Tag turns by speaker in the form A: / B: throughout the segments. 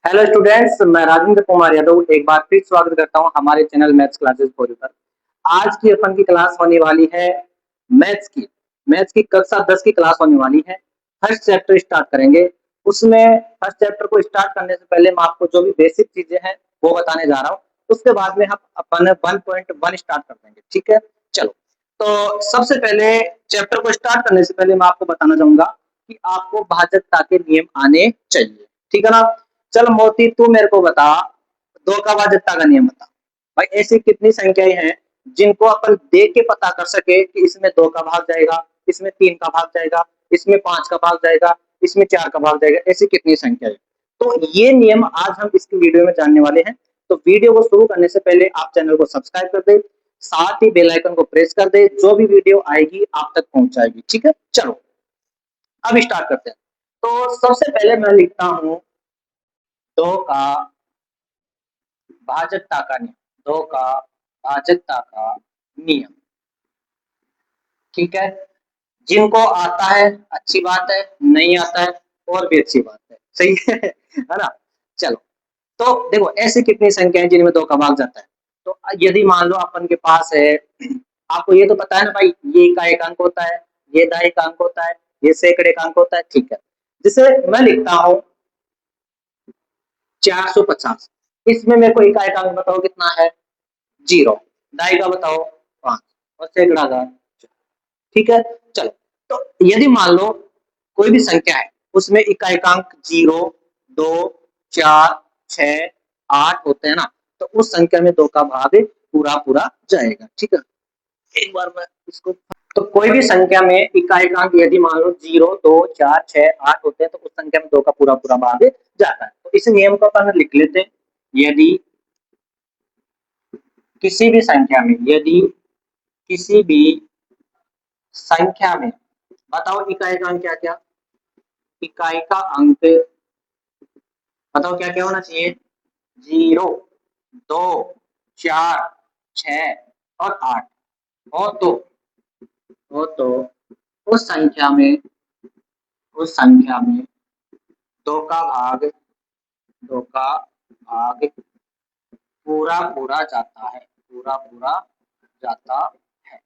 A: Hello students, मैं राजेंद्र कुमार यादव एक बार फिर स्वागत करता हूं हमारे channel maths classes for you पर। आज की अपन की क्लास होने वाली है मैथ्स की। मैथ्स की कक्षा 10 की क्लास होने वाली है। फर्स्ट चैप्टर स्टार्ट करेंगे। उसमें फर्स्ट चैप्टर को स्टार्ट करने से पहले मैं आपको जो भी बेसिक चीजें हैं वो बताने जा रहा हूँ। उसके बाद में हम अपन 1.1 स्टार्ट कर देंगे। ठीक है, चलो। तो सबसे पहले चैप्टर को स्टार्ट करने से पहले मैं आपको बताना चाहूंगा कि आपको भाजकता के नियम आने चाहिए। ठीक है ना। चल मोती, तू मेरे को बता, दो का भाजकता का नियम बता। भाई ऐसी कितनी संख्याएं हैं जिनको अपन देख के पता कर सके कि इसमें दो का भाग जाएगा, इसमें तीन का भाग जाएगा, इसमें पांच का भाग जाएगा, इसमें चार का भाग जाएगा। ऐसी कितनी संख्या है। तो ये नियम आज हम इसकी वीडियो में जानने वाले हैं। तो वीडियो को शुरू करने से पहले आप चैनल को सब्सक्राइब कर दे, साथ ही बेल आइकन को प्रेस कर दे। जो भी वीडियो आएगी आप तक पहुंच जाएगी। ठीक है, चलो अब स्टार्ट करते हैं। तो सबसे पहले मैं लिखता हूं दो का भाजकता का नियम। दो का भाजकता का नियम। ठीक है, जिनको आता है अच्छी बात है, नहीं आता है और भी अच्छी बात है। सही है ना। चलो, तो देखो ऐसी कितनी संख्या है जिनमें दो का भाग जाता है। तो यदि मान लो अपन के पास है, आपको ये तो पता है ना भाई, ये का एक अंक होता है, ये दा एक अंक होता है, ये सैकड़े का अंक होता है। ठीक है, जिसे मैं लिखता हूं 450। इसमें मेरे को इकाई का अंक बताओ कितना है, जीरो। दाई का बताओ पांच, और सैकड़ा का। ठीक है, चलो। तो यदि मान लो कोई भी संख्या है, उसमें इकाइकांक जीरो, दो, चार, छ, आठ होते हैं ना, तो उस संख्या में दो का भाग पूरा पूरा जाएगा। ठीक है, एक बार मैं इसको, तो कोई भी संख्या में इकाइकांक यदि मान लो जीरो, दो, चार, छ, आठ होते हैं, तो उस संख्या में दो का पूरा पूरा भाग जाता है। तो इस नियम को अपन लिख लेते हैं। यदि किसी भी संख्या में, यदि किसी भी संख्या में, बताओ इकाई का अंक क्या क्या, इकाई का अंक बताओ क्या क्या होना चाहिए, जीरो, दो, चार, छ और आठ हो तो उस संख्या में, उस संख्या में दो का भाग, दो का भाग पूरा पूरा जाता है, पूरा पूरा जाता है।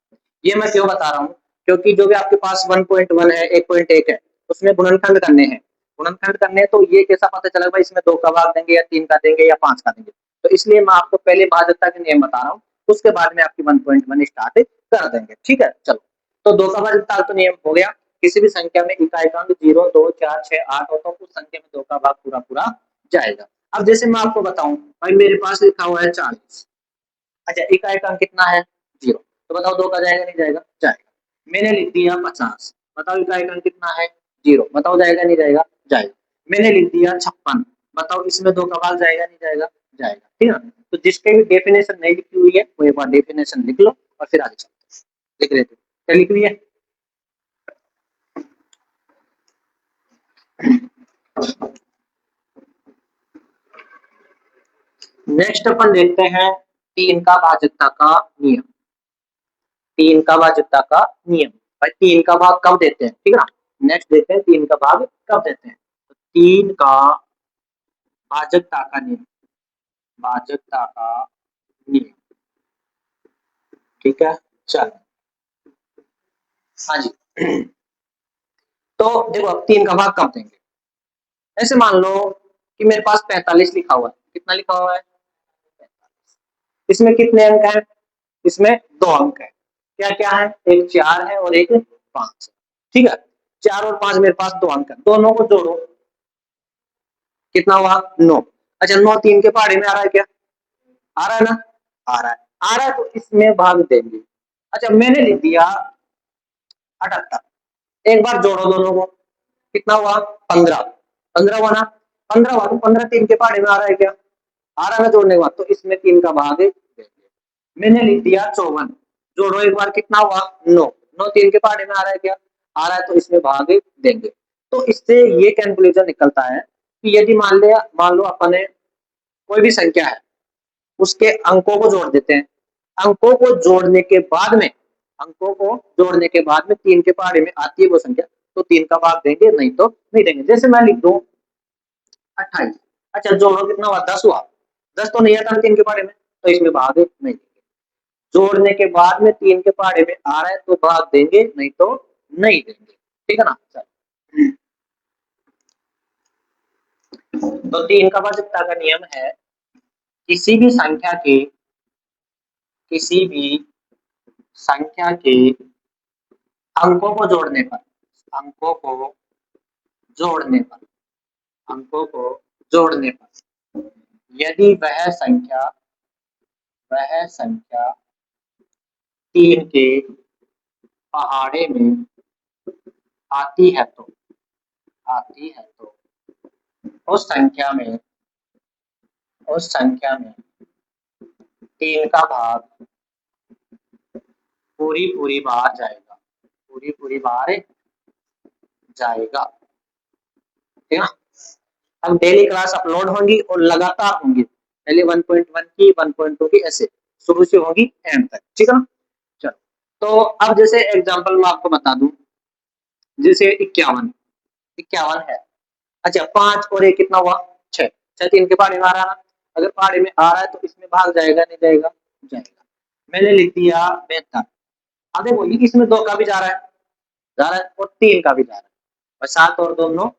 A: ये मैं क्यों बता रहा हूँ, क्योंकि जो भी आपके पास 1.1 है, 1.1 है, उसमें गुणनखंड करने हैं। गुणनखंड करने हैं, तो ये कैसा पता चला भाई इसमें दो का भाग देंगे या तीन का देंगे या पांच का देंगे। तो इसलिए मैं आपको पहले भाजकता के नियम बता रहा हूँ, उसके बाद में आपकी 1.1 स्टार्ट कर देंगे। ठीक है, चलो। तो दो का भाजकता तो नियम हो गया। किसी भी संख्या में इकाइकांक जीरो, दो, चार, छ, आठ हो तो उस संख्या में दो का भाग पूरा पूरा जाएगा। अब जैसे मैं आपको बताऊं, भाई मेरे पास लिखा हुआ है 40। अच्छा, इकाई का अंक कितना है, जीरो। तो बताओ दो का जाएगा नहीं जाएगा, जाएगा। मैंने लिख दिया 50। बताओ इकाई का अंक कितना है, जीरो। बताओ जाएगा नहीं जाएगा, जाएगा। मैंने लिख दिया 56। बताओ इसमें दो का भाग जाएगा नहीं जाएगा, जाएगा। ठीक है, तो जिसके भी डेफिनेशन नहीं लिखी हुई है वो एक बार डेफिनेशन लिख लो और फिर आगे चलते हैं। लिख लेते, क्या लिख रही है। नेक्स्ट अपन देखते हैं तीन का भाजकता का नियम। तीन का भाजकता का नियम, भाई तीन का भाग कब देते हैं, ठीक है ना। नेक्स्ट देखते हैं तीन का भाग कब देते हैं। तो तीन का भाजकता का नियम, भाजकता का नियम। ठीक है, चल। हाँ जी। तो देखो अब तीन का भाग कब देंगे। ऐसे मान लो कि मेरे पास 45 लिखा हुआ है। कितना लिखा हुआ है, 45। इसमें कितने अंक हैं, इसमें दो अंक है। क्या क्या है, एक चार है और एक पांच। ठीक है, चार और पांच मेरे पास दो अंक है, दोनों को जोड़ो, कितना हुआ, नौ। अच्छा, नौ तीन के पहाड़े में आ रहा है क्या, आ रहा है ना, आ रहा है। आ रहा है तो इसमें भाग देंगे। अच्छा, मैंने लिख दिया 78। एक बार जोड़ो दोनों को, कितना हुआ, 15। 15 हुआ ना, 15 हुआ तो 15 तीन के पहाड़े में आ रहा है क्या, आ रहा है ना जोड़ने के बाद, तो इसमें तीन का भाग देंगे। मैंने लिख दिया 54। जोड़ो एक बार, कितना हुआ, 9। 9 तीन के पहाड़े में आ रहा है क्या, आ रहा है, तो इसमें भाग देंगे। तो इससे ये कंक्लूजन निकलता है कि यदि मान लो अपन कोई भी संख्या है, उसके अंकों को जोड़ देते हैं। अंकों को जोड़ने के बाद में, अंकों को जोड़ने के बाद में तीन के पहाड़े में आती है वो संख्या, तो तीन का भाग देंगे, नहीं तो नहीं देंगे। जैसे मैं लिख दूं 28। अच्छा जोड़ो कितना हुआ 10 हुआ, 10 तो नहीं आता 3 के पहाड़े में, तो इसमें भाग नहीं देंगे। जोड़ने के बाद में 3 के पहाड़े में आ रहा है तो भाग देंगे, नहीं तो नहीं देंगे। ठीक है ना। चल तो 3 का भाजकता का नियम है, किसी भी संख्या के किसी भी संख्या के अंकों को जोड़ने पर अंकों को जोड़ने पर अंकों को जोड़ने पर यदि वह संख्या 3 के पहाड़े में आती है तो उस संख्या में 3 का भाग पूरी बार जाएगा, पूरी बार जाएगा। ठीक है ना। अब डेली क्लास अपलोड होंगी और लगातार होंगी, पहले 1.1 की 1.2 की ऐसे शुरू से होगी एंड तक। ठीक है ना। चलो तो अब जैसे एग्जांपल मैं आपको बता दूं, जैसे 51 है। अच्छा 5 और 1 कितना हुआ 6, 6 3 के पहाड़े में आ रहा है ना, अगर पहाड़े में आ रहा है तो इसमें भाग जाएगा नहीं जाएगा, जाएगा। मैंने लिख दिया 72। अब देखो ये इसमें 2 का भी जा रहा है और 3 का भी जा रहा है, और 7 और 2 9,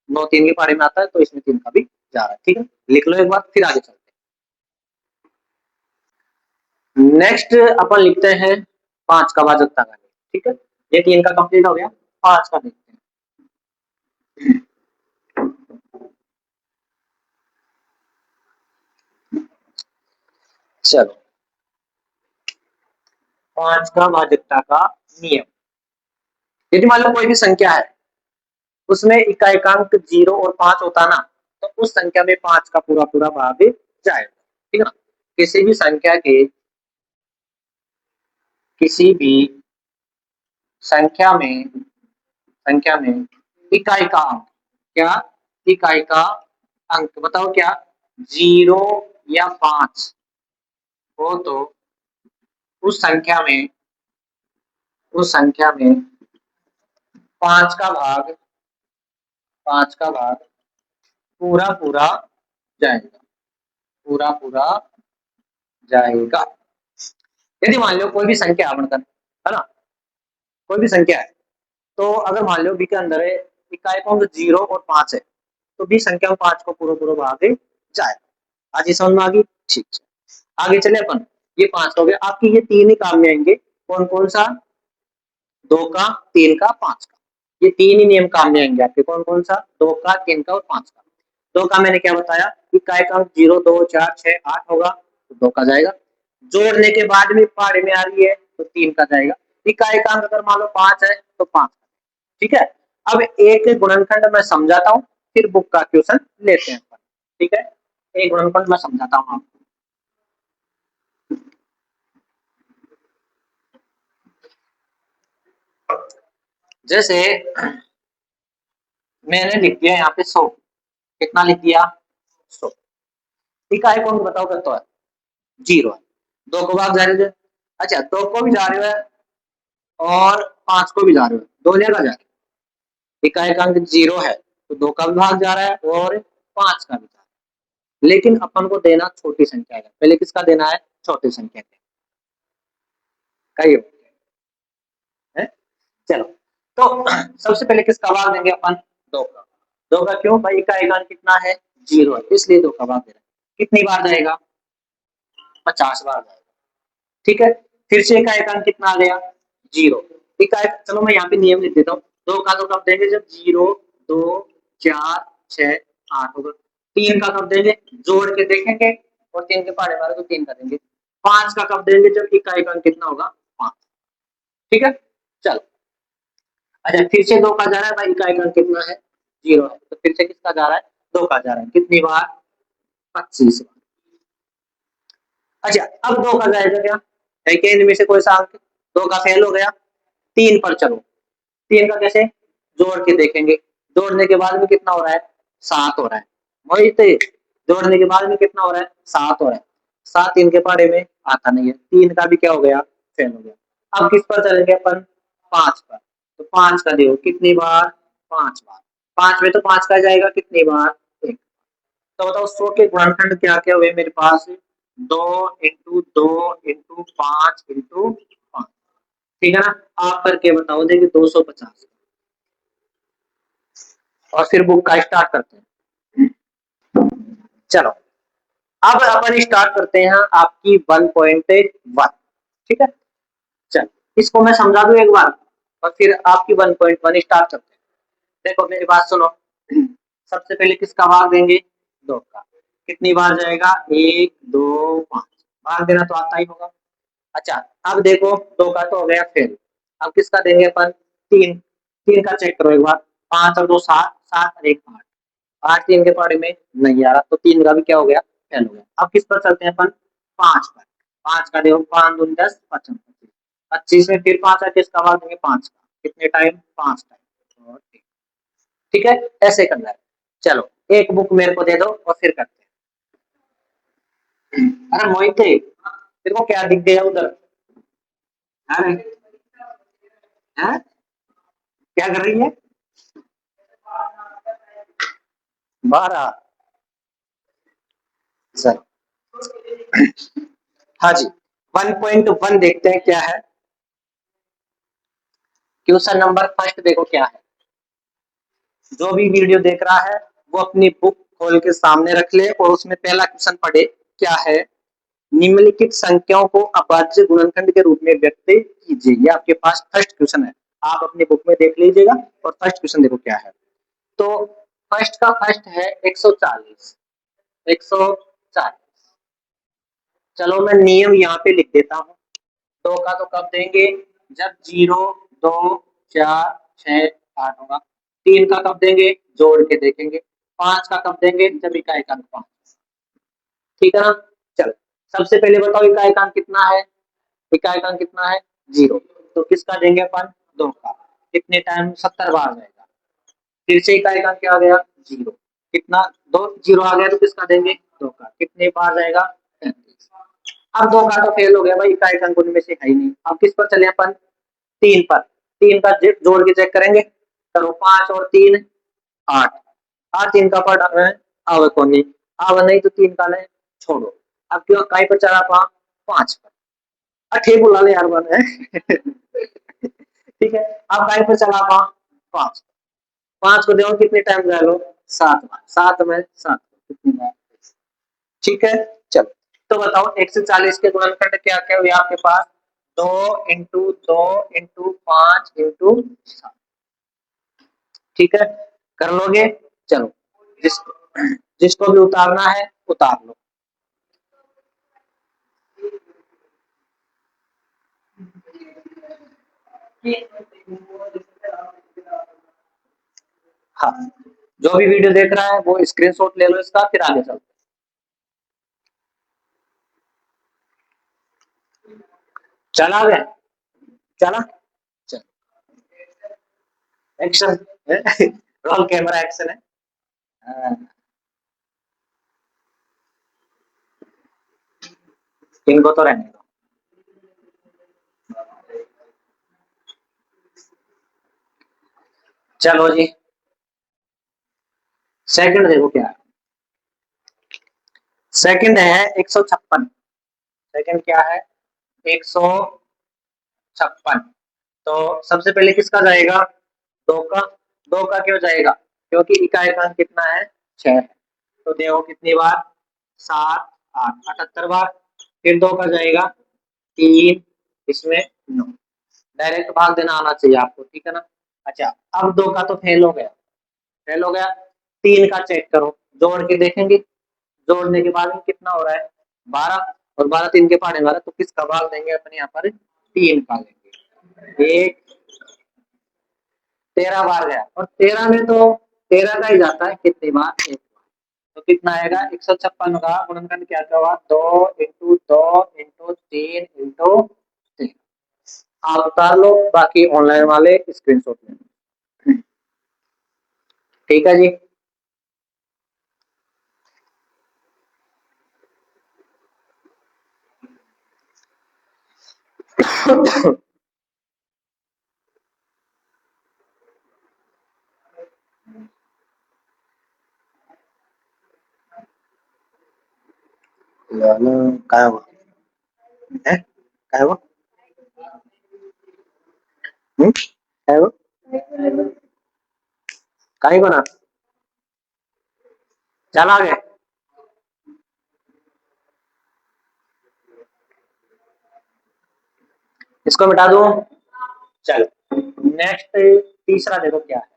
A: 9 3 के पहाड़े में आता है तो इसमें 3 का भी जा रहा है। ठीक है, लिख लो एक बार फिर आगे चलते हैं। नेक्स्ट अपन लिखते हैं 5 का भाजकता का। ठीक है, ये 3 का कंप्लीट हो गया, 5 का देखते हैं। चलो 5 का भाजकता का नियम, यदि मान लो कोई भी संख्या है उसमें इकाएकांक 0 और 5 होता ना, तो उस संख्या में 5 का पूरा भाग जाएगा। ठीक है ना। किसी भी संख्या के किसी भी संख्या में इकाई का अंक, क्या इकाई का अंक बताओ क्या 0 या 5 हो तो उस संख्या में 5 का भाग 5 का भाग पूरा जाएगा, पूरा जाएगा। यदि मान लो कोई भी संख्या बनकर है ना, कोई भी संख्या है, तो अगर मान लो बी के अंदर है इकाई का अंक 0 और 5 है, तो बी संख्या में 5 को पूरा भाग जाएगा। आज ये समझ में आ गई। ठीक है, आगे चले अपन। ये 5 हो गया, आपकी ये 3 ही काम में आएंगे। कौन कौन सा 2 का 3 का 5 का, ये 3 ही नियम काम में आएंगे आपके। कौन कौन सा 2 का 3 का और 5 का। 2 का मैंने क्या बताया, इकाई का अंक 0 2 4 6 8 होगा तो 2 का जाएगा। जोड़ने के बाद में पहाड़े में आ रही है तो 3 का जाएगा। इकाई का अंक अगर मान लो 5 है तो 5। ठीक है, अब एक गुणनखंड मैं समझाता हूँ, फिर बुक का क्वेश्चन लेते हैं। ठीक है, एक गुणनखंड मैं समझाता हूँ आपको। जैसे मैंने लिख दिया यहाँ पे 100, कितना लिख दिया 100। इकाई कौन बताओ करता है 0 है, 2 को भाग जा रहे थे। अच्छा 2 को भी जा रहे हो और 5 को भी जा रहे हो, 2 जगह जा रहे हो। इकाई का अंक 0 है तो 2 का भी भाग जा रहा है और 5 का भी जा रहा है, लेकिन अपन को देना छोटी संख्या का। पहले किसका देना है, छोटी संख्या का ये है। चलो तो सबसे पहले किसका भाग देंगे अपन 2 का। 2 का क्यों भाई, इकाई का अंक कितना है 0 है, इसलिए 2 का भाग दे रहा है। कितनी बार जाएगा 50 बार जाएगा। ठीक है, फिर से इकाई का अंक कितना आ गया 0। इकाई, चलो मैं यहाँ पे नियम लिख देता हूँ। 2 का तो कब देंगे जब 0 2 4 6 8 होगा। 3 का कब देंगे, जोड़ के देखेंगे और 3 के पहाड़े मारे तो 3 का देंगे। 5 का कब देंगे, जब इकाई का अंक कितना होगा 5। ठीक है, चलो। अच्छा फिर से 2 का जा रहा है भाई, इकाई का अंक कितना है 0 है, तो फिर से किसका जा रहा है 2 का जा रहा है। कितनी बार 25 बार। अच्छा अब 2 का जाएगा क्या है कि इनमें से कोई सा अंक 2 का फेल हो गया, 3 पर चलो। 3 का कैसे, जोड़ के देखेंगे। जोड़ने के बाद में कितना हो रहा है 7 हो रहा है। वही तो, जोड़ने के बाद में कितना हो रहा है 7 हो रहा है। 7 3 के पहाड़े में आता नहीं है, 3 का भी क्या हो गया फेल हो गया। अब किस पर चलेंगे अपन 5 पर, तो 5 का देखो कितनी बार 5 बार। 5 में तो 5 का जाएगा कितनी बार 1। तो बताओ 100 के गुणनखंड क्या क्या हुए मेरे पास, 2 × 2 × 5 × 5, ठीक है ना। आप करके बताओ, देखिए 250। और फिर बुक का स्टार्ट करते हैं। चलो अब अपन स्टार्ट करते हैं आपकी 1.1, ठीक है। चल इसको मैं समझा दूं एक बार, और फिर आपकी 1.1 स्टार्ट करते हैं। देखो मेरी बात सुनो, सबसे पहले किसका भाग देंगे, 2 का। कितनी बार जाएगा, 1 2 5, भाग देना तो आता ही होगा। अच्छा अब देखो 2 का तो हो गया फेल। अब किसका देंगे अपन, 3। 3 का चेक करो एक बार, 5 और 2 7, 7 और 1 8, 8 3 के पहाड़े में नहीं आ रहा, तो 3 का भी क्या हो गया, फेल हो गया। अब किस पर चलते हैं अपन, 5 पर। 5 का देखो, 5 दूनी 10, 25, 25 में फिर 5 है, किसका भाग देंगे, 5 का। कितने टाइम, 5 टाइम। ठीक है, ऐसे करना है। चलो एक बुक मेरे को दे दो और फिर करते हैं। अरे मोहित तेरे को क्या दिख गया उधर, अरे हैं? क्या कर रही है, 12। सर हाँ जी, 1.1 देखते हैं क्या है। क्वेश्चन नंबर फर्स्ट देखो क्या है। जो भी वीडियो देख रहा है वो अपनी बुक खोल के सामने रख ले और उसमें पहला क्वेश्चन पढ़े। क्या है, निम्नलिखित संख्याओं को अभाज्य गुणनखंड के रूप में व्यक्त कीजिए। ये आपके पास फर्स्ट क्वेश्चन है, आप अपनी बुक में देख लीजिएगा। और फर्स्ट क्वेश्चन देखो क्या है। तो फर्स्ट का फर्स्ट है 140। 140, चलो मैं नियम यहाँ पे लिख देता हूँ। 2 का तो कब देंगे, जब 0 2 4 6 8 होगा। 3 का कब देंगे, जोड़ के देखेंगे। 5 का कब देंगे, जब इकाई अंक 5, ठीक है ना। चल सबसे पहले बताओ इकाई अंक कितना है, इकाई अंक कितना है, 0। तो किसका देंगे अपन, 2 का। कितने टाइम, 70 बार जाएगा। फिर से इकाई अंक क्या आ गया, 0। कितना, 2 0 आ गया, तो किसका देंगे, 2 का। कितने बार जाएगा, 35। अब 2 का तो फेल हो गया भाई, इकाई अंक उनमें से है ही नहीं। अब किस पर चले अपन, 3 पर। 3 का जोड़ के चेक करेंगे, करो 5 और 3 8। 8 3 का पढ़ है, आवे कौन नहीं, आवे नहीं तो 3 का नहीं, छोड़ो। अब क्यों काय पर चला पा, 5 पर। अठे बुला ले यार बन है। ठीक है, अब काय पर चला पा, 5। 5 को देखो कितने टाइम जा लो, 7 बार। 7 में 7 कितनी बार, ठीक है। चलो तो बताओ 140 के गुणनखंड क्या क्या हुए आपके पास, 2 × 2 × 5 × 7, ठीक है, कर लोगे। चलो जिसको जिसको भी उतारना है उतार लो। हाँ, जो भी वीडियो देख रहा है वो स्क्रीनशॉट ले लो इसका, फिर आगे चलते। चला गया, चला, चल एक्शन। रोल कैमरा एक्शन है। हाँ, इनको तो रहने दो। चलो जी, सेकंड देखो क्या है। सेकंड है 156। सेकंड क्या है, 156। तो सबसे पहले किसका जाएगा, 2 का। 2 का क्यों जाएगा, क्योंकि इकाई का अंक कितना है, 6 है। तो देखो कितनी बार, 7 8 78 बार। फिर 2 का जाएगा 3, इसमें 9। डायरेक्ट भाग देना आना चाहिए आपको, ठीक है ना। अच्छा अब 2 का तो फेल हो गया, फेल हो गया। 3 का चेक करो, जोड़ के देखेंगे। जोड़ने के बाद में कितना हो रहा है, 12। और 12 3 के पहाड़े वाला, तो किसका भाग देंगे अपने यहाँ पर, 3 का लेंगे। एक 13 बार गया, और 13 में तो 13 का ही जाता है, कितनी बार, एक बार। तो कितना आएगा, 156 का गुणनखंड क्या हुआ, 2 × 2 × 3 × 3। आप उतार लो, बाकी ऑनलाइन वाले स्क्रीनशॉट लेना, ठीक है जी। काय हुआ है, काय हुआ, काय हुआ, काय बना, चला आगे। इसको मिटा दो। चलो नेक्स्ट तीसरा देखो क्या है।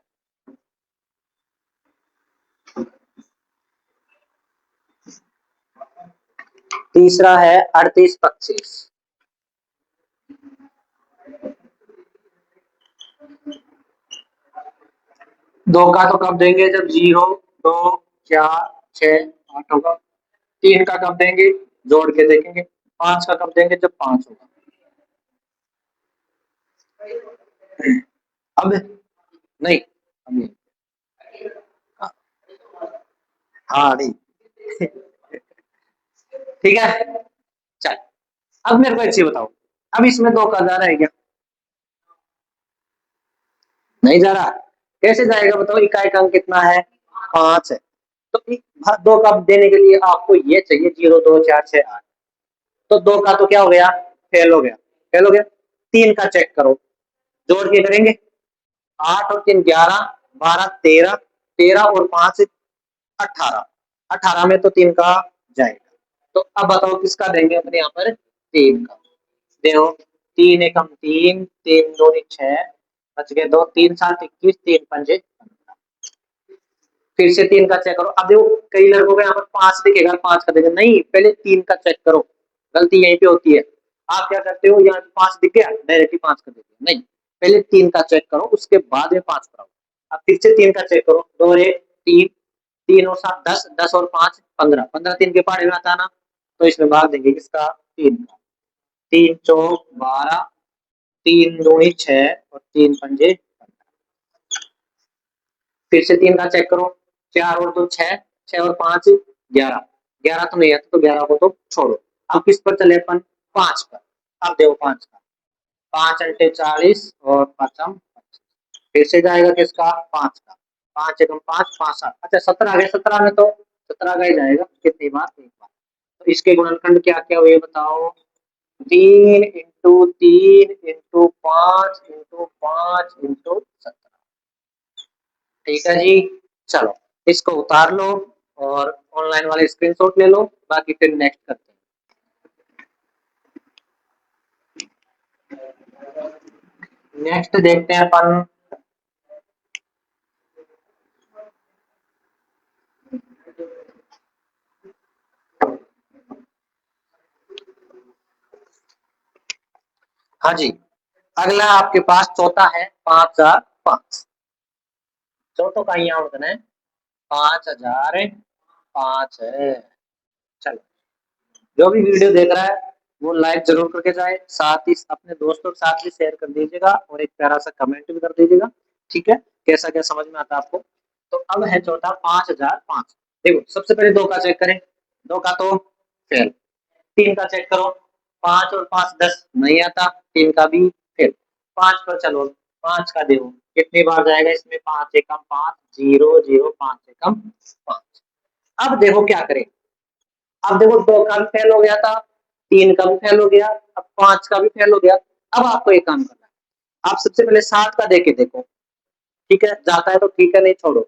A: तीसरा है 38-25। दो का तो कब देंगे जब 0, 2, 4, 6, 8 होगा। 3 का कब देंगे, जोड़ के देखेंगे। 5 का कब देंगे जब 5 होगा। अब नहीं, अब नहीं। हाँ नहीं। ठीक है, चल अब मेरे को एक चीज बताओ, अब इसमें 2 का जा रहा है क्या, नहीं जा रहा। कैसे जाएगा बताओ, इकाई का अंक कितना है, 5 है। तो 2 का देने के लिए आपको ये चाहिए 0, 2, 4, 6, 8। तो 2 का तो क्या हो गया, फेल हो गया, फेल हो गया। 3 का चेक करो, जोड़ के करेंगे। 8 और 3 11, 12 13, 13 और 5 18, 18 में तो 3 का जाएगा। तो अब बताओ किसका देंगे अपने यहाँ पर, 3 का। देखो 3 एकम 3, 3 दूनी 6, बच गए 2, 3 7 21, 3 पंजे 15। फिर से 3 का चेक करो। अब देखो कई लड़कों को यहाँ पर 5 दिखेगा, 5 का देगा नहीं, पहले 3 का चेक करो। गलती यहीं पे होती है, आप क्या करते हो, यहाँ 5 दिख गया डायरेक्टली 5 का दे दिया, नहीं पहले 3 का चेक करो उसके बाद में 5 कराओ। अब फिर से 3 का चेक करो, 2 और 1 3, 3 और 7 10, 10 और 5 15, 15 3 के पहाड़े में आता ना, तो इसमें भाग देंगे किसका, 3 का। 3 चौक 12, 3 दूनी 6 और 3 पंजे 15। फिर से 3 का चेक करो, 4 और 2 6, 6 और 5 11, 11 तो नहीं आता तो 11 को तो छोड़ो। अब किस पर चले अपन, 5 पर। अब देखो 5 का, 5 अंटे 40 और 5 फिर से जाएगा किसका, 5 का। 5 एकम 5, 5 7, अच्छा 17 आ गया। 17 में तो 17 का ही जाएगा, कितनी बार, एक बार। तो इसके गुणनखंड क्या क्या हुए बताओ, 3 × 3 × 5 × 5 × 17। ठीक है जी, चलो इसको उतार लो और ऑनलाइन वाले स्क्रीनशॉट ले लो, बाकी फिर नेक्स्ट करते हैं। नेक्स्ट देखते हैं अपन, हाँ जी, अगला आपके पास चौथा है 5005। चौथों का यहाँ होता है 5005 है। चलो जो भी वीडियो देख रहा है वो लाइक जरूर करके जाए, साथ ही अपने दोस्तों के साथ भी शेयर कर दीजिएगा और एक प्यारा सा कमेंट भी कर दीजिएगा। ठीक है, कैसा क्या समझ में आता है आपको। तो अब है चौथा 5005। देखो सबसे पहले 2 का चेक करें, 2 का तो फेल। 3 का चेक करो, 5 और 5 10, नहीं आता, 3 का भी फेल। 5 पर चलो, 5 का देखो कितनी बार जाएगा इसमें, 5 एकम 5 0 0, 5 एकम 5। अब देखो क्या करें, अब देखो 2 का भी फेल हो गया था, 3 का भी फेल हो गया, अब 5 का भी फेल हो गया। अब आपको एक काम करना है, आप सबसे पहले 7 का देके देखो। ठीक है, जाता है तो ठीक है, नहीं छोड़ो।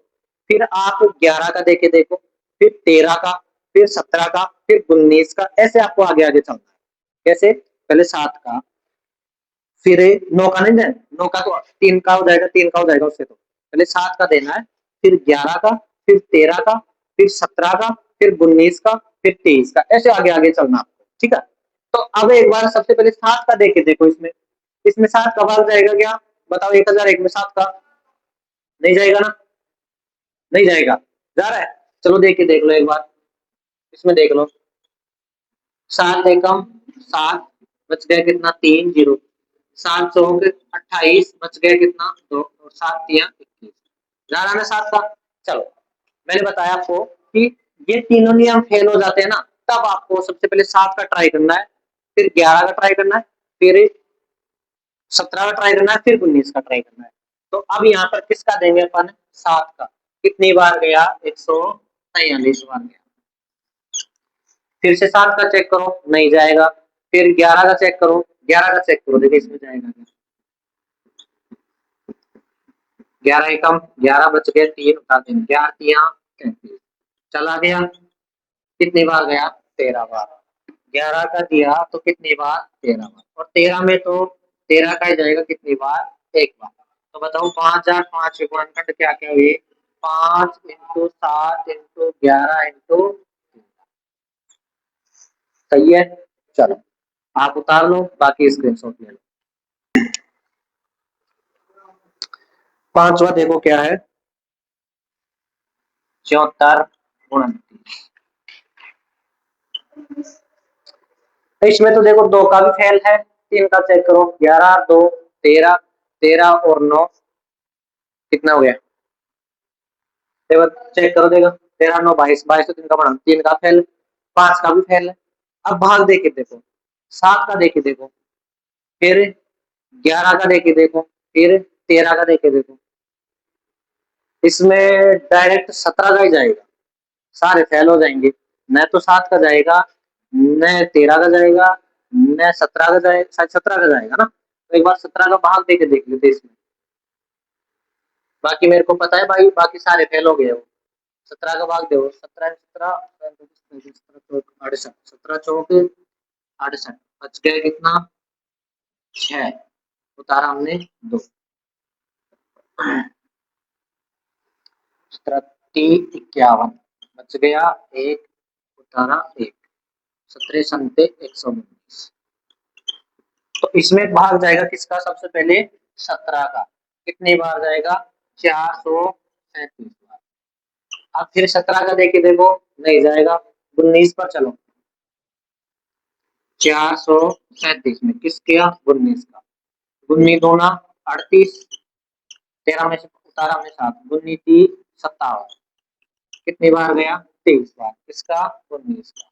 A: फिर आप 11 का देके देखो, फिर 13 का, फिर 17 का, फिर 19 का, ऐसे आपको आगे आगे चलना है। कैसे, पहले 7 का, फिर 9 का, नहीं देना 9 का तो 3 का हो जाएगा, 3 का हो जाएगा उससे, तो पहले 7 का देना है, फिर 11 का, फिर 13 का, फिर 17 का, फिर 19 का, फिर 23 का, ऐसे आगे आगे चलना आपको। ठीक है, तो अब एक बार सबसे पहले 7 का देखे देखो, इसमें इसमें 7 का भाग जाएगा क्या, बताओ, 1001 में 7 का नहीं जाएगा ना, नहीं जाएगा, जा रहा है। चलो देख के देख लो एक बार, इसमें देख लो, 7 एकम 7, बच गया कितना, 3 0, 7 चौक 28, बच गया कितना, 2, और 7 तिया 21, जा रहा है ना 7 का। चलो मैंने बताया आपको कि ये तीनों नियम फेल हो जाते हैं ना, तब आपको सबसे पहले 7 का ट्राई करना है, फिर 11 का ट्राई करना है, फिर 17 का ट्राई करना है, फिर 19 का ट्राई करना है। तो अब यहाँ पर किसका देंगे अपन, 7 का। कितनी बार गया, 143 बार गया। फिर से 7 का चेक करो, नहीं जाएगा। फिर 11 का चेक करो, 11 का चेक करो, देखिए इसमें जाएगा क्या। 11 एकम 11 बच गए, 3 उठा देंगे, 11 तिया 33, चला गया। कितनी बार गया, 13 बार। 11 का दिया तो कितनी बार, 13 बार। और 13 में तो 13 का ही जाएगा कितनी बार, एक बार। तो बताओ 5005 के गुणनखंड क्या क्या हुए, 5 इंटू 7 इंटू 11 इंटू, सही है। चलो आप उतार लो, बाकी स्क्रीनशॉट ले लो। पांचवा देखो क्या है, 74 29। इसमें तो देखो 2 का भी फेल है, 3 का चेक करो, 11 2 13, 13 और 9 कितना हो गया, देखो चेक करो, देखो 13 9 22, 22 तो 3 का बना, 3 का फेल, 5 का भी फेल है। अब भाग देके देखो, 7 का देके देखो, फिर 11 का देके देखो, फिर 13 का देके देखो, इसमें डायरेक्ट 17 का ही जाएगा, सारे फेल हो जाएंगे। न तो 7 का जाएगा, न 13 का जाएगा, न 17 का जाएगा, शायद 17 का जाएगा ना। तो एक बार 17 का भाग देके देख लेते इसमें, बाकी मेरे को पता है भाई, बाकी सारे फेल हो गए वो। 17 का भाग दो, 17 17 68, 17 चौक 68, बच गए कितना, 6, उतारा हमने 2, 51, बच गया 1, उतारा 1, 17 संते 119। तो इसमें भाग जाएगा किसका, सबसे पहले 17 का, कितनी बार जाएगा, 437 बार। अब फिर 17 का देखे देखो, नहीं जाएगा, 19 पर चलो, 437 में किस किया, 19 का, 19 दूना 38, 13 में से उतारा हमने 7, 19 3 57, कितनी बार गया, 23 बार, किसका, 19 का।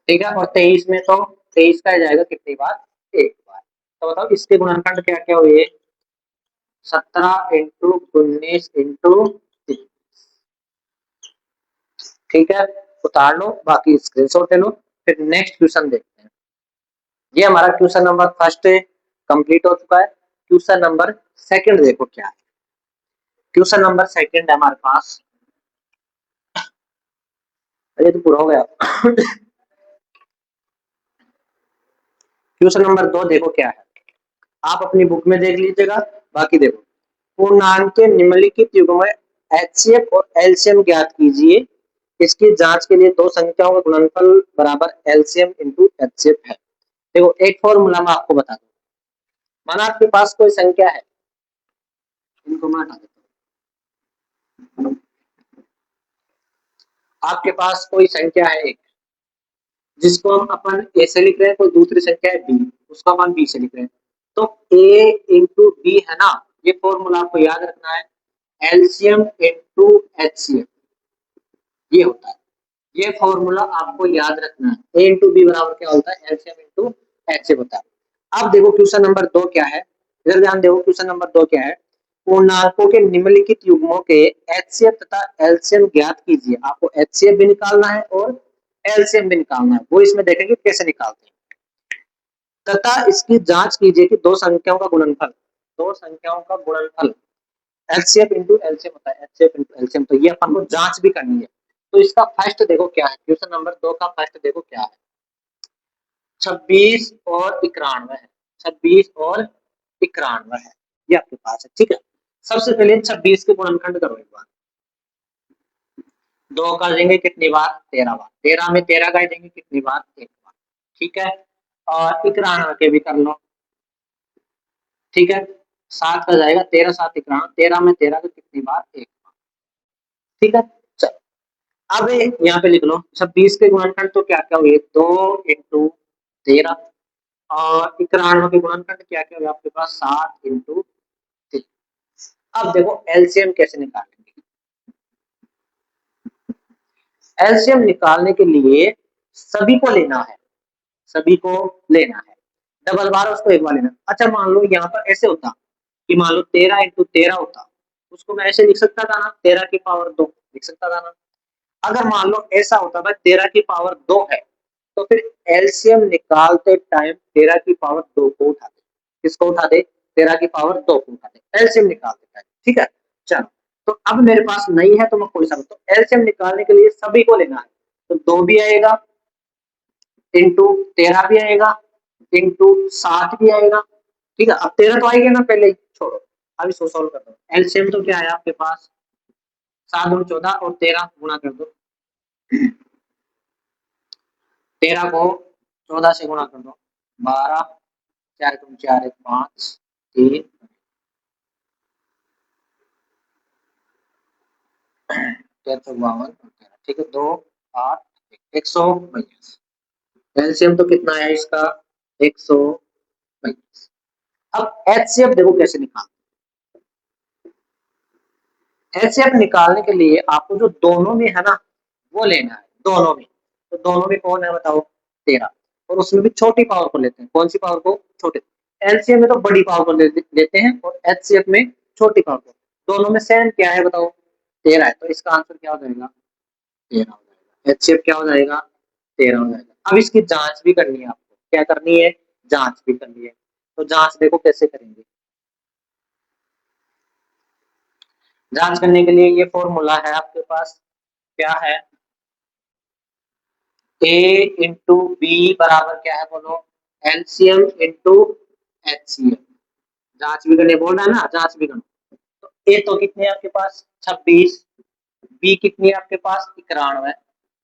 A: ठीक है, और 23 में तो 23 का जाएगा कितनी बार, एक बार। तो बताओ इसके गुणनखंड क्या क्या हुए, 17 इंटू 19 इंटू, ठीक है, उतार लो, बाकी स्क्रीनशॉट ले लो। फिर नेक्स्ट क्वेश्चन देखते हैं। ये हमारा क्वेश्चन नंबर फर्स्ट कंप्लीट हो चुका है। क्वेश्चन नंबर सेकंड देखो क्या है। क्वेश्चन नंबर सेकंड है हमारे पास, अरे तो पूरा हो गया। क्वेश्चन नंबर 2 देखो क्या है, आप अपनी बुक में देख लीजिएगा, बाकी देखो, पूर्णांक के निम्नलिखित युग्म एचसीएफ और एलसीएम ज्ञात कीजिए। इसकी जांच के लिए दो संख्याओं का गुणनफल बराबर एलसीएम इंटू एचसीएफ है। देखो एक फॉर्मूला मैं आपको बता दूं, माना आपके पास कोई संख्या है, इनको मैं हटा देता हूं, आपके पास कोई संख्या है एक, जिसको हम अपन ए से लिख रहे हैं, कोई दूसरी संख्या है बी, उसको अपन बी से लिख रहे हैं। तो ए इंटू बी है ना, ये फॉर्मूला आपको याद रखना है, एलसीएम इंटू एचसीएफ, ये होता है। ये फॉर्मूला आपको याद रखना है, ए इंटू बी बराबर क्या होता है, एलसीएम इंटू एचसीएफ होता है। अब देखो क्वेश्चन नंबर 2 क्या है, इधर ध्यान देखो, क्वेश्चन नंबर 2 क्या है, पूर्णांकों के निम्नलिखित युग्मों के एचसीएफ तथा एलसीएम ज्ञात कीजिए। आपको एचसीएफ भी निकालना है और एलसीएम भी निकालना है, वो इसमें देखेंगे कैसे निकालते हैं। तथा इसकी जांच कीजिए कि दो संख्याओं का गुणनफल एचसीएफ इंटू एलसीएम होता है, एचसीएफ इंटू एलसीएम, तो ये अपन को जांच भी करनी है। तो इसका फर्स्ट देखो क्या है, क्वेश्चन नंबर 2 का फर्स्ट देखो क्या है, 26 और 91 है, 26 और 91 है, ये आपके पास है। ठीक है, सबसे पहले 26 के गुणनखंड करो एक बार, 2 का देंगे कितनी बार, 13 बार, 13 में 13 का देंगे कितनी बार, एक बार। ठीक है, और 91 के भी कर लो, ठीक है, 7 का जाएगा, 13 7 91, 13 में 13 का कितनी बार, एक बार। ठीक है, चलो अब यहाँ पे लिख लो 26 के गुणनखंड तो क्या क्या हुए, 2 इंटू 13, और 91 के गुणनखंड क्या क्या हुए आपके पास, 7 इंटू 3। अब देखो एलसीएम कैसे निकालेंगे, एलसीएम निकालने के लिए सभी को लेना है, सभी को लेना है, डबल बार उसको एक बार लेना। अच्छा मान लो यहाँ पर ऐसे होता कि मान लो 13 इंटू 13 होता, उसको मैं ऐसे लिख सकता था ना, 13 की पावर 2 लिख सकता था ना। अगर मान लो ऐसा होता भाई 13 की पावर 2 है, तो फिर एलसीएम निकालते टाइम 13 की पावर 2 को उठा दे। किसको उठा दे? 13 की पावर 2 को उठा दे एलसीएम निकालते टाइम। ठीक है, चलो। तो अब मेरे पास नहीं है तो मैं कोई सा, तो एलसीएम निकालने के लिए सभी को लेना है, तो 2 भी आएगा, इंटू 13 भी आएगा, इंटू 7 भी आएगा। ठीक है, अब 13 तो आएगा ना, पहले ही छोड़ो, अब इसको सोल्व कर दो। एलसीएम तो क्या है आपके पास, 7 और 14 और 13 गुणा कर दो। 13 को 14 से गुणा कर दो, 12, 4 दूनी 4, 1 5, 3, 52, ठीक है, 2, 8, 122। एलसीएम तो कितना है इसका, 122। अब एचसीएफ देखो कैसे निकाल, एचसीएफ निकालने के लिए आपको जो दोनों में है ना वो लेना है, दोनों में। तो दोनों में कौन है बताओ, 13, और उसमें भी छोटी पावर को लेते हैं। कौन सी पावर को? छोटे। एलसीएम में तो बड़ी पावर को लेते हैं और एचसीएफ में छोटी पावर को। दोनों में सेम क्या है बताओ, 13 है, तो इसका आंसर क्या हो जाएगा, 13 हो जाएगा। एचसीएफ क्या हो जाएगा, 13 हो जाएगा। अब इसकी जांच भी करनी है आपको, क्या करनी है, जांच भी करनी है। तो जांच देखो कैसे करेंगे। जांच करने के लिए ये फॉर्मूला है आपके पास, क्या है, ए इंटू बी बराबर क्या है बोलो, एलसीएम इंटू एचसीएफ। जांच भी करने बोल रहा है ना, जांच भी करना। तो ए तो कितने आपके पास 26, बी कितनी है आपके पास 91,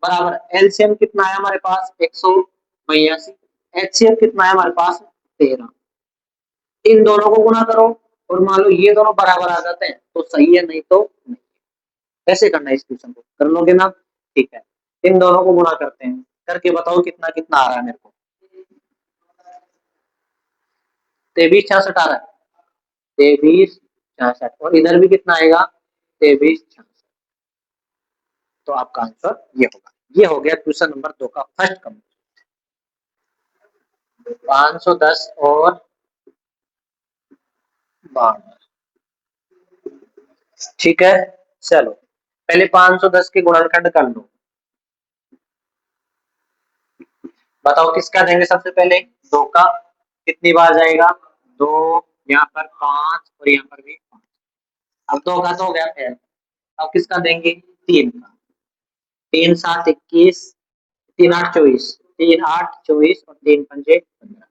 A: बराबर एलसीएम कितना है हमारे पास 182, एचसीएफ कितना है हमारे पास 13। इन दोनों को गुणा करो, और मान लो ये दोनों बराबर आ जाते हैं तो सही है, नहीं तो नहीं। कैसे करना है इस क्वेश्चन को, कर लोगे ना, ठीक है। इन दोनों को गुणा करते हैं, करके बताओ कितना कितना आ रहा है मेरे को। 23 66 आ रहा है, 23 66, और इधर भी कितना आएगा, 23 66। तो आपका आंसर ये होगा। ये हो गया क्वेश्चन नंबर 2 का फर्स्ट कम। 510 और 52, ठीक है। चलो पहले 510 के गुणनखंड कर लो, बताओ किसका देंगे सबसे पहले, 2 का। कितनी बार जाएगा, 2, यहाँ पर 5 और यहाँ पर भी 5। अब 2 का तो हो गया है, अब किसका देंगे, 3 का। 3 7 21, 3 8 24, 3 8 24 और 3 पंजे 15।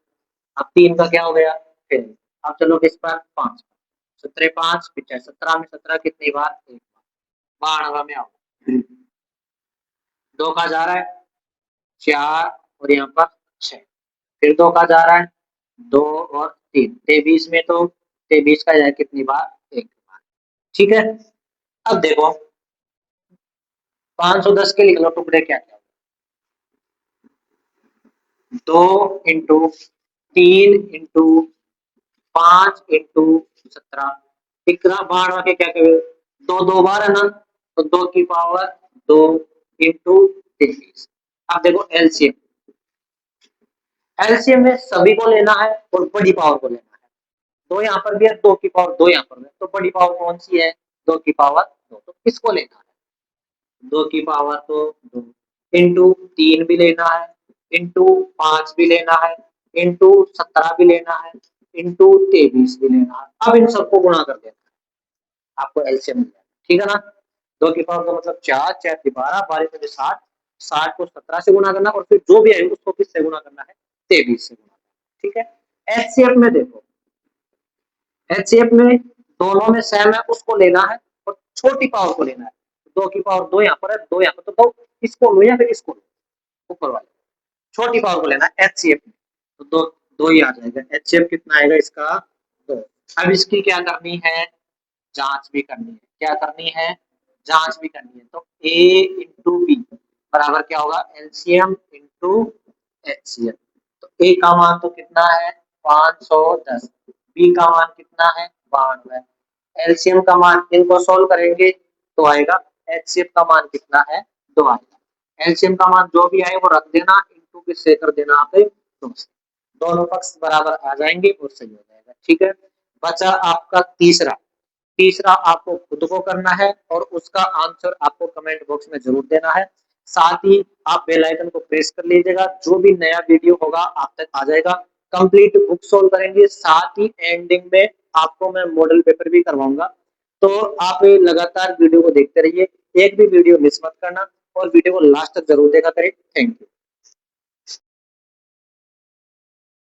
A: अब 3 का क्या हो गया फिर। अब चलो किस पर, 5। 17 5 पिछले 17 में 17 कितनी बार, एक बार। 92 में आओ, 2 का जा रहा है 4 और यहाँ पर 6, फिर 2 का जा रहा है 2 और 3, 23 में तो 23 का जाए कितनी बार, एक बार। ठीक है, अब देखो 510 के लिख लो टुकड़े क्या क्या, 2 इंटू 3 इंटू 5 इंटू 17, इतना बार के क्या करें, 2 2 बार है ना, तो 2 की पावर 2 इंटू 23। अब देखो एलसीएम, एलसीएम में सभी को लेना है और बड़ी पावर को लेना है। 2 यहाँ पर भी है, 2 की पावर 2 यहाँ पर है, तो बड़ी पावर कौन सी है, 2 की पावर 2, तो किसको लेना है, 2 की पावर तो 2, इंटू 3 भी लेना है, इंटू 5 भी लेना है, इंटू 17 भी लेना है, इंटू 23 भी लेना है। अब इन सबको गुणा कर देना है, आपको एलसीएम मिल जाएगा। ठीक है ना, 2 की पावर का मतलब 4, 4 की 12, 12 से 60, 60 को 17 से गुणा करना, और फिर जो भी है उसको किससे गुणा करना है, 23 से गुणा करना। ठीक है, एचसीएफ में देखो, एचसीएफ में दोनों में सेम है, उसको लेना है और छोटी पावर को लेना है। 2 की पावर 2 यहाँ पर है, 2 यहाँ पर, तो 2 इसको लो या फिर इसको लो, ऊपर वाले छोटी पावर को लेना है एचसीएफ में, तो 2 2 ही आ जाएगा। एचसीएफ कितना आएगा इसका, 2। अब इसकी क्या करनी है, जांच भी करनी है। क्या करनी है, जांच भी करनी है। तो ए इंटू बी बराबर क्या होगा, एलसीएम इंटू एचसीएफ। तो ए का मान तो कितना है 510, बी का मान कितना है 92, एलसीएम का मान, इनको सोल्व करेंगे तो आएगा, एचसीएफ का मान कितना है 2 आएगा। एलसीएम का मान जो भी आए वो रख देना, इंटू किससे कर देना आप 2 से, दोनों पक्ष बराबर आ जाएंगे और सही हो जाएगा। ठीक है, बचा आपका तीसरा, तीसरा आपको खुद को करना है और उसका आंसर आपको कमेंट बॉक्स में जरूर देना है। साथ ही आप बेल आइकन को प्रेस कर लीजिएगा, जो भी नया वीडियो होगा आप तक आ जाएगा। कंप्लीट बुक सोल्व करेंगे, साथ ही एंडिंग में आपको मैं मॉडल पेपर भी करवाऊंगा। तो आप लगातार वीडियो को देखते रहिए, एक भी वीडियो मिस मत करना और वीडियो को लास्ट तक जरूर देखा करें। Thank you.